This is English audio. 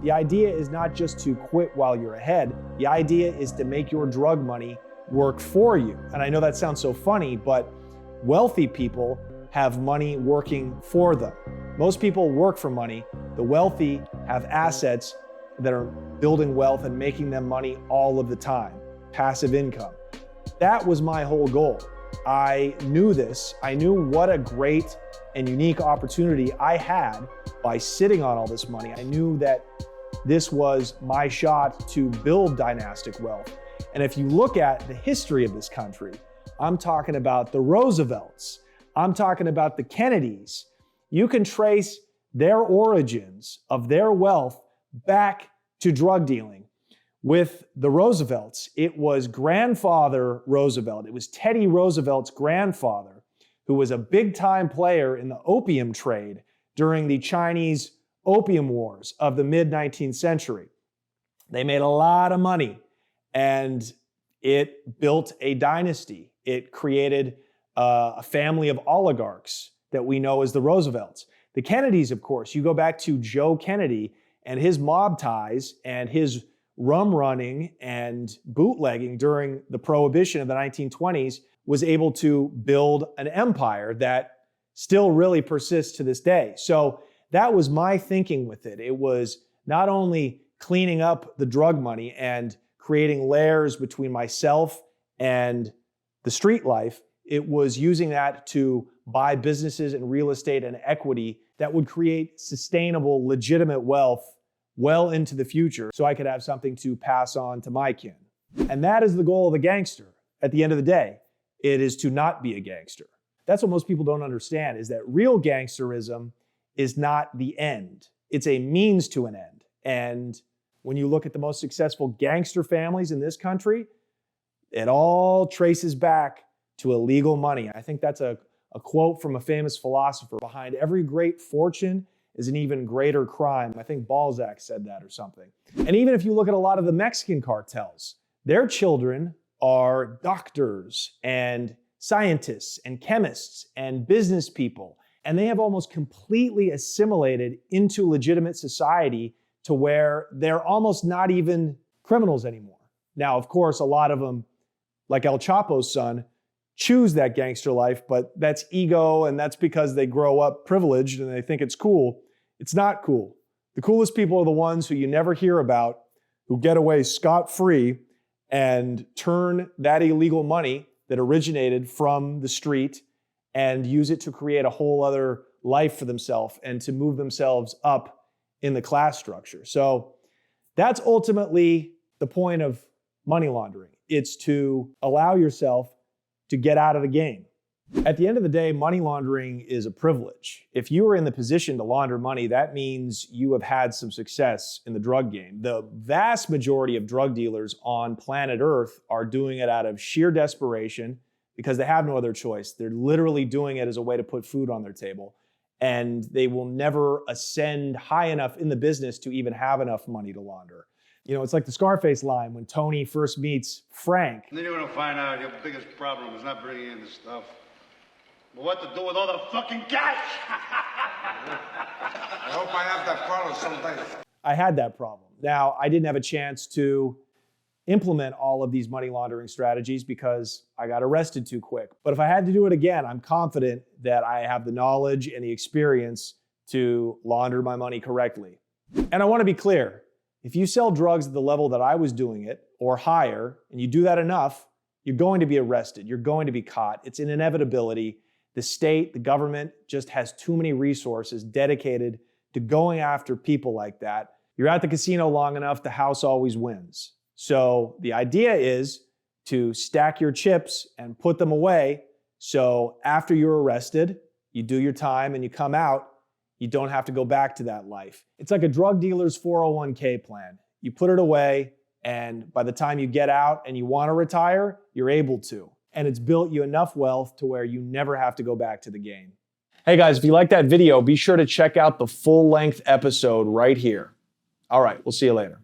The idea is not just to quit while you're ahead. The idea is to make your drug money work for you. And I know that sounds so funny, but wealthy people have money working for them. Most people work for money. The wealthy have assets that are building wealth and making them money all of the time. Passive income. That was my whole goal. I knew this. I knew what a great and unique opportunity I had by sitting on all this money. I knew that this was my shot to build dynastic wealth. And if you look at the history of this country, I'm talking about the Roosevelts, I'm talking about the Kennedys. You can trace their origins of their wealth back to drug dealing. With the Roosevelts, it was grandfather Roosevelt. It was Teddy Roosevelt's grandfather, who was a big-time player in the opium trade during the Chinese opium wars of the mid-19th century. They made a lot of money, and it built a dynasty. It created a family of oligarchs that we know as the Roosevelts. The Kennedys, of course, you go back to Joe Kennedy and his mob ties and his rum running and bootlegging during the Prohibition of the 1920s, was able to build an empire that still really persists to this day. So that was my thinking with it. It was not only cleaning up the drug money and creating layers between myself and the street life, it was using that to buy businesses and real estate and equity that would create sustainable, legitimate wealth well into the future so I could have something to pass on to my kin. And that is the goal of the gangster. At the end of the day, it is to not be a gangster. That's what most people don't understand, is that real gangsterism is not the end. It's a means to an end. And when you look at the most successful gangster families in this country, it all traces back to illegal money. I think that's a quote from a famous philosopher. Behind every great fortune is an even greater crime. I think Balzac said that or something. And even if you look at a lot of the Mexican cartels, their children are doctors and scientists and chemists and business people. And they have almost completely assimilated into legitimate society to where they're almost not even criminals anymore. Now, of course, a lot of them, like El Chapo's son, choose that gangster life, but that's ego, and that's because they grow up privileged and they think it's cool. It's not cool. The coolest people are the ones who you never hear about, who get away scot-free and turn that illegal money that originated from the street and use it to create a whole other life for themselves and to move themselves up in the class structure. So that's ultimately the point of money laundering. It's to allow yourself to get out of the game. At the end of the day, money laundering is a privilege. If you are in the position to launder money, that means you have had some success in the drug game. The vast majority of drug dealers on planet Earth are doing it out of sheer desperation because they have no other choice. They're literally doing it as a way to put food on their table. And they will never ascend high enough in the business to even have enough money to launder. You know, it's like the Scarface line when Tony first meets Frank. And then you're gonna find out your biggest problem is not bringing in the stuff, but what to do with all the fucking cash. I hope I have that problem someday. I had that problem. Now, I didn't have a chance to implement all of these money laundering strategies because I got arrested too quick. But if I had to do it again, I'm confident that I have the knowledge and the experience to launder my money correctly. And I want to be clear. If you sell drugs at the level that I was doing it, or higher, and you do that enough, you're going to be arrested. You're going to be caught. It's an inevitability. The state, the government just has too many resources dedicated to going after people like that. You're at the casino long enough, the house always wins. So the idea is to stack your chips and put them away. So after you're arrested, you do your time and you come out, you don't have to go back to that life. It's like a drug dealer's 401k plan. You put it away, and by the time you get out and you want to retire, you're able to. And it's built you enough wealth to where you never have to go back to the game. Hey guys, if you like that video, be sure to check out the full-length episode right here. All right, we'll see you later.